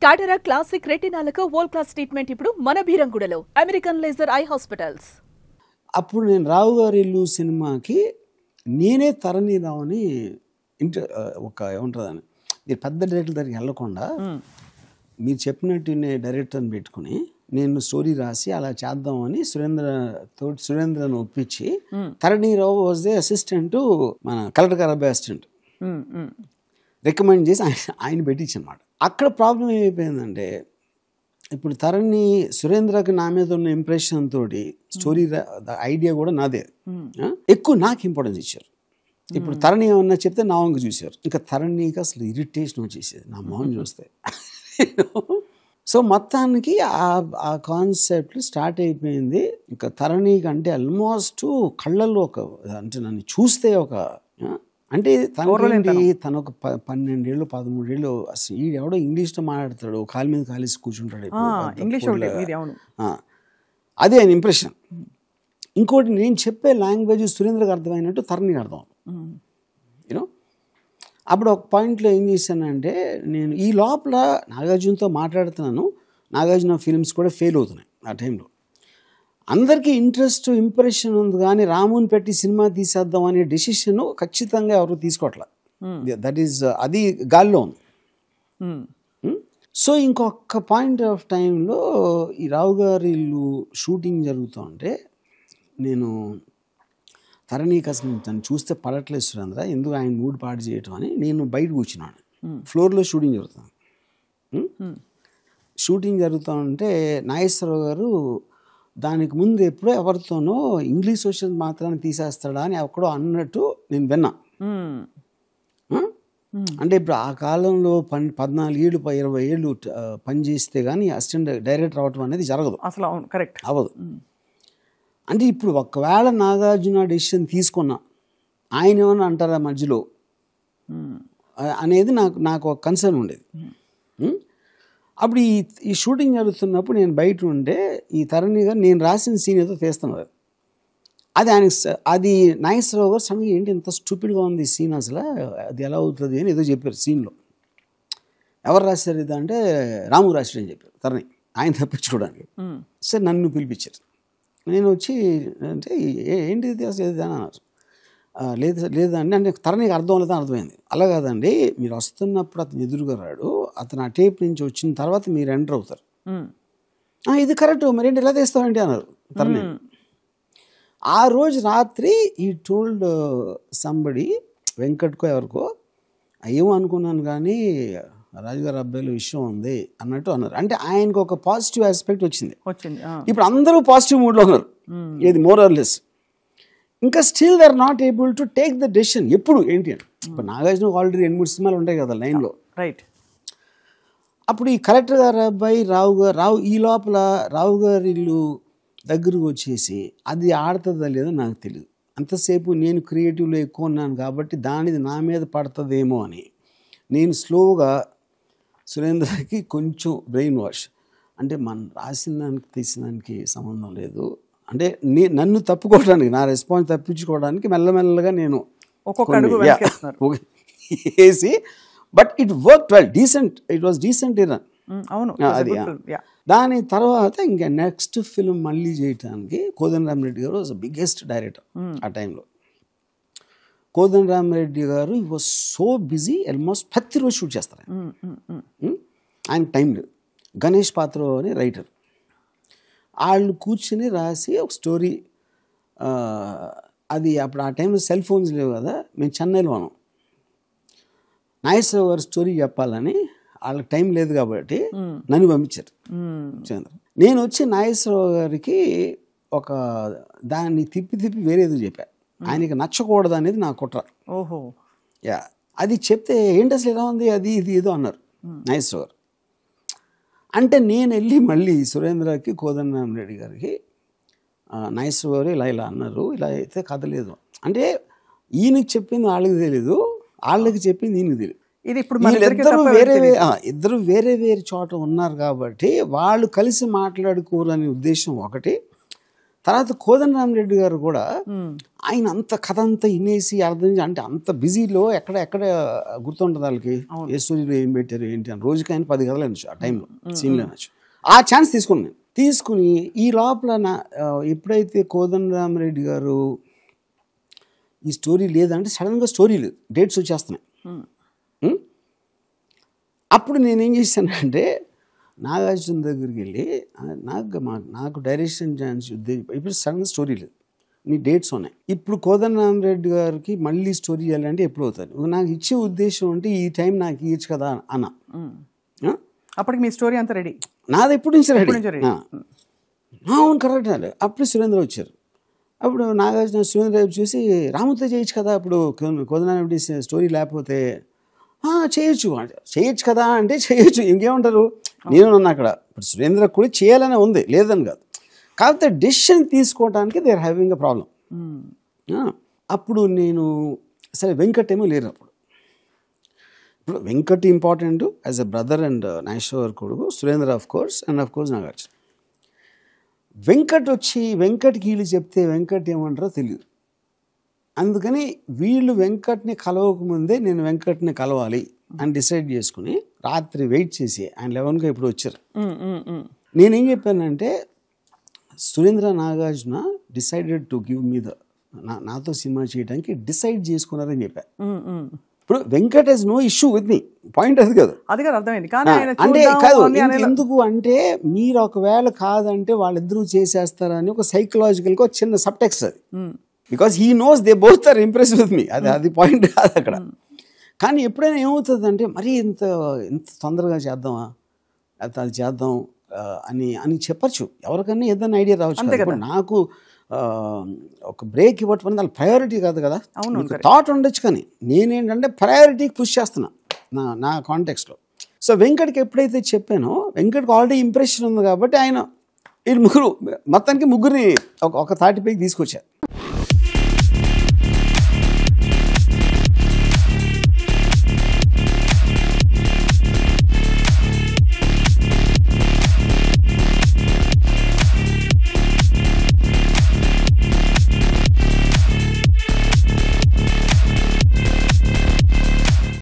Cataract classic రెటినాలకు world class treatment ఇప్పుడు మన బీరంగూడలో అమెరికన్ లేజర్ ఐ హాస్పిటల్స్. అప్పుడు నేను రావు గారి ఇల్లు సినిమాకి నేనే తరణి రావుని ఒక ఏముంటుందని మీరు పెద్ద డైరెక్టర్ దగ్గరికి వెళ్ళకుండా మీరు చెప్పినట్టు డైరెక్టర్ని పెట్టుకుని నేను స్టోరీ రాసి అలా చేద్దామని సురేంద్రను ఒప్పించి తరణీరావు వాజ్ ది అసిస్టెంట్ మన కలెక్టర్ గారు అసిస్టెంట్ రికమెండ్ చేసి ఆయన పెట్టించి అనమాట. అక్కడ ప్రాబ్లం ఏమైపోయిందంటే ఇప్పుడు తరణి సురేంద్రకి నా మీద ఉన్న ఇంప్రెషన్ తోటి స్టోరీ ఐడియా కూడా నాదే ఎక్కువ నాకు ఇంపార్టెన్స్ ఇచ్చారు. ఇప్పుడు తరణి ఏమన్నా చెప్తే నా వంక చూశారు, ఇంకా తరణికి అసలు ఇరిటేషన్ వచ్చేసేది నా మొహం చూస్తే. సో మొత్తానికి ఆ కాన్సెప్ట్ స్టార్ట్ అయిపోయింది. ఇంకా తరణికి అంటే ఆల్మోస్ట్ కళ్ళల్లో ఒక అంటే నన్ను చూస్తే ఒక అంటే తను ఒక 12 ఏళ్ళు 13 ఏళ్ళు అసలు ఈ ఎవడో ఇంగ్లీష్లో మాట్లాడతాడు, కాలు మీద కాలేసి కూర్చుంటాడు, అదే ఆయన ఇంప్రెషన్. ఇంకోటి నేను చెప్పే లాంగ్వేజ్ సురేంద్రకి అర్థమైనట్టు తరణికి అర్థం యూనో. అప్పుడు ఒక పాయింట్లో ఏం చేశానంటే నేను ఈ లోపల నాగార్జునతో మాట్లాడుతున్నాను, నాగార్జున ఫిల్మ్స్ కూడా ఫెయిల్ అవుతున్నాయి ఆ టైంలో. అందరికీ ఇంట్రెస్ట్ ఇంప్రెషన్ ఉంది కానీ రాముని పెట్టి సినిమా తీసేద్దాం అనే డెసిషన్ ఖచ్చితంగా ఎవరు తీసుకోవట్లే. దట్ ఈస్ అది గాల్లో ఉంది. సో ఇంకొక పాయింట్ ఆఫ్ టైంలో ఈ రావు గారి ఇల్లు షూటింగ్ జరుగుతూ ఉంటే నేను తరణికి అసలు తను చూస్తే పడట్లేదు సురేంద్ర, ఎందుకు ఆయన మూడ్ పాడు చేయటం అని నేను బయట కూర్చున్నాను. ఫ్లోర్లో షూటింగ్ జరుగుతుంది. షూటింగ్ జరుగుతూ ఉంటే నాగేశ్వరరావు గారు దానికి ముందు ఎప్పుడో ఎవరితోనో ఇంగ్లీష్ సోషల్ మాత్రాన్ని తీసేస్తాడా అని ఎక్కడో అన్నట్టు నేను విన్నా. అంటే ఇప్పుడు ఆ కాలంలో 14 ఏళ్ళు 20 ఏళ్ళు పనిచేస్తే కానీ అసిస్టెంట్ డైరెక్టర్ అవటం అనేది జరగదు అసలు. అవును, కరెక్ట్ అవ్వదు. అంటే ఇప్పుడు ఒకవేళ నాగార్జున డెసిషన్ తీసుకున్నా ఆయన ఏమన్నా అంటారా మధ్యలో అనేది నాకు ఒక కన్సర్న్ ఉండేది. అప్పుడు ఈ షూటింగ్ జరుగుతున్నప్పుడు నేను బయట ఉంటే ఈ తరణి గారు నేను రాసిన సీన్ ఏదో తీస్తున్నారు. అది నాగేశ్వరరావు గారు సడన్గా ఏంటి ఇంత స్టూపిడ్గా ఉంది సీన్, అసలు అది ఎలా అవుతుంది అని ఏదో చెప్పారు సీన్లో. ఎవరు రాశారు ఇది అంటే రాము రాశాడు అని చెప్పారు తరణి, ఆయన తప్పించుకోవడానికి. సరే నన్ను పిలిపించారు. నేను వచ్చి అంటే ఏంటి ఇది అసలు ఏది అని అన్నారు. లేదండి అంటే తరణికి అర్థం లేదని అర్థమైంది. అలా కాదండి, మీరు వస్తున్నప్పుడు అతను ఎదురుగా రాడు, అతను ఆ టేప్ నుంచి వచ్చిన తర్వాత మీరు ఎంటర్ అవుతారు. ఇది కరెక్ట్, మరేంటి ఎలా తీస్తామంటే అన్నారు తరణి. ఆ రోజు రాత్రి ఈ టోల్డ్ సంబడి వెంకట్కో ఎవరికో ఏమో అనుకున్నాను కానీ రాజుగారి అబ్బాయిల విషయం ఉంది అన్నట్టు అన్నారు. అంటే ఆయనకు ఒక పాజిటివ్ ఆస్పెక్ట్ వచ్చింది. ఇప్పుడు అందరూ పాజిటివ్ మూడ్లో ఉన్నారు, ఇది మోర్ ఆర్ లెస్. ఇంకా still they are not able to take the decision ఎప్పుడు ఏంటి అని. ఇప్పుడు నాగార్జున ఆల్రెడీ 2-3 సినిమాలు ఉంటాయి కదా లైన్లో. రైట్. అప్పుడు ఈ కలెక్టర్ గారి అబ్బాయి రావు ఈ లోపల రావు గారి ఇల్లు దగ్గరకు వచ్చేసి అది ఆడుతుందా లేదో నాకు తెలియదు. అంతసేపు నేను క్రియేటివ్లో ఎక్కువ ఉన్నాను కాబట్టి దానిది నా మీద పడుతుందేమో అని నేను స్లోగా సురేంద్రకి కొంచెం బ్రెయిన్ వాష్, అంటే మనం రాసిన దానికి తీసిన దానికి సంబంధం లేదు, అంటే నన్ను తప్పుకోవడానికి నా రెస్పాన్స్ తప్పించుకోవడానికి మెల్లమెల్లగా నేను వేసి but it work well, decent, it was decent Iran. అది దాని తర్వాత ఇంకా నెక్స్ట్ ఫిల్మ్ మళ్ళీ చేయటానికి కోదండరామిరెడ్డి గారు వాజ్ బిగ్గెస్ట్ డైరెక్టర్ ఆ టైంలో. కోదండరామిరెడ్డి గారు ఈ వాజ్ సో బిజీ, ఆల్మోస్ట్ ప్రతిరోజు షూట్ చేస్తారు ఆయన టైం లేదు. గణేష్ పాత్ర అని రైటర్, వాళ్ళు కూర్చుని రాసి ఒక స్టోరీ. అది అప్పుడు ఆ టైంలో సెల్ ఫోన్స్ లేవు కదా, మేము చెన్నైలో ఉన్నాం. నాగేశ్వరరావు గారు స్టోరీ చెప్పాలని వాళ్ళకి టైం లేదు కాబట్టి నన్ను పంపించారు చంద్ర. నేను వచ్చి నాగేశ్వరరావు గారికి ఒక దాన్ని తిప్పి వేరేదో చెప్పా, ఆయనకి నచ్చకూడదు అనేది నా కుట్ర. ఓహో యా, అది చెప్తే ఏంటి అసలు ఎలా ఉంది అది ఇది ఏదో అన్నారు నాగేశ్వరరావు గారు. అంటే నేను వెళ్ళి మళ్ళీ సురేంద్రకి కోదండరామిరెడ్డి గారికి నాగేశ్వరరావు గారు ఇలా అన్నారు, ఇలా అయితే కథ లేదు అంటే ఈయనకి చెప్పింది వాళ్ళకి తెలీదు, వాళ్ళకి చెప్పింది ఈయనకి తెలియదు. ఇది ఇప్పుడు ఇద్దరు వేరే చోట ఉన్నారు కాబట్టి వాళ్ళు కలిసి మాట్లాడుకోరనే ఉద్దేశం ఒకటి. తర్వాత కోదండరామిరెడ్డి గారు కూడా ఆయన అంత కథ అంతా ఇనేసి అర్థం అంటే అంత బిజీలో ఎక్కడ గుర్తుంటుంది వాళ్ళకి ఏ స్టోరీలో ఏం పెట్టారు ఏంటి అని రోజుకి ఆయన 10 కథలు అనొచ్చు ఆ టైంలో సీన్లో అనొచ్చు. ఆ ఛాన్స్ తీసుకుని ఈ లోపల ఎప్పుడైతే కోదండరామిరెడ్డి గారు ఈ స్టోరీ లేదంటే సడన్గా స్టోరీ లేదు, డేట్స్ వచ్చేస్తున్నాయి. అప్పుడు నేనేం చేశానంటే నాగార్జున దగ్గరికి వెళ్ళి నాకు డైరెక్షన్ ఛాన్స్ ఇప్పుడు సడన్గా స్టోరీ లేదు, నీ డేట్స్ ఉన్నాయి, ఇప్పుడు కోదండరామిరెడ్డి గారికి మళ్ళీ స్టోరీ చేయాలంటే ఎప్పుడు అవుతుంది, నాకు ఇచ్చే ఉద్దేశం అంటే ఈ టైం నాకు ఇవ్వచ్చు కదా అన్న. అప్పటికి మీ స్టోరీ అంతా రెడీ, నాది ఎప్పటి నుంచి రెడీ. అవును కరెక్ట్ అదే. అప్పుడు సురేంద్ర వచ్చారు. అప్పుడు నాగార్జున సురేంద్ర చూసి రాముతో చేయొచ్చు కదా, ఇప్పుడు కోదండరామిరెడ్డి స్టోరీ లేకపోతే చేయొచ్చు కదా అంటే చేయొచ్చు, ఇంకేమంటారు. నేను నన్ను అక్కడ ఇప్పుడు సురేంద్ర కూడా చేయాలనే ఉంది, లేదని కాదు, కాకపోతే డెసిషన్ తీసుకోవడానికి they are having a problem. అప్పుడు నేను సరే వెంకట్ ఏమో లేరు అప్పుడు. ఇప్పుడు Venkat important as a brother and Nageshwar కొడుకు, Surendra of course and of course Nagarjuna. వెంకట్కి వీళ్ళు చెప్తే వెంకట్ ఏమంటారో తెలియదు. అందుకని వీళ్ళు వెంకట్ని కలవకముందే నేను వెంకట్ని కలవాలి అని డిసైడ్ చేసుకుని రాత్రి వెయిట్ చేసి ఆయన 11కి ఇప్పుడు వచ్చారు. నేనేం చెప్పానంటే Surendra Nagarjuna decided to give me నాతో సినిమా చేయడానికి డిసైడ్ చేసుకున్నారని చెప్పా. ఇప్పుడు Venkat has no issue with me, point అది కాదు, అర్థమైంది. అంటే కాదు ఎందుకు అంటే మీరు ఒకవేళ కాదంటే వాళ్ళిద్దరూ చేసేస్తారని ఒక సైకలాజికల్గా చిన్న సబ్టెక్స్ట్ అది. Because he knows they both are impress with me, అది పాయింట్ కాదు అక్కడ. కానీ ఎప్పుడైనా ఏమవుతుంది అంటే మరీ ఇంత తొందరగా చేద్దామా అది చేద్దాం అని చెప్పచ్చు, ఎవరికన్నా ఏదైనా ఐడియా రావచ్చు. నాకు ఒక బ్రేక్ ఇవ్వటం దాని ప్రయారిటీ కాదు కదా, థాట్ ఉండొచ్చు, కానీ నేనేంటంటే ప్రయారిటీకి పుష్ చేస్తున్నా నా కాంటెక్స్ట్లో. సో వెంకట్కి ఎప్పుడైతే చెప్పానో వెంకట్కి ఆల్రెడీ ఇంప్రెషన్ ఉంది కాబట్టి ఆయన వీళ్ళు మొత్తానికి ముగ్గురిని ఒక తాటిపైకి తీసుకొచ్చారు.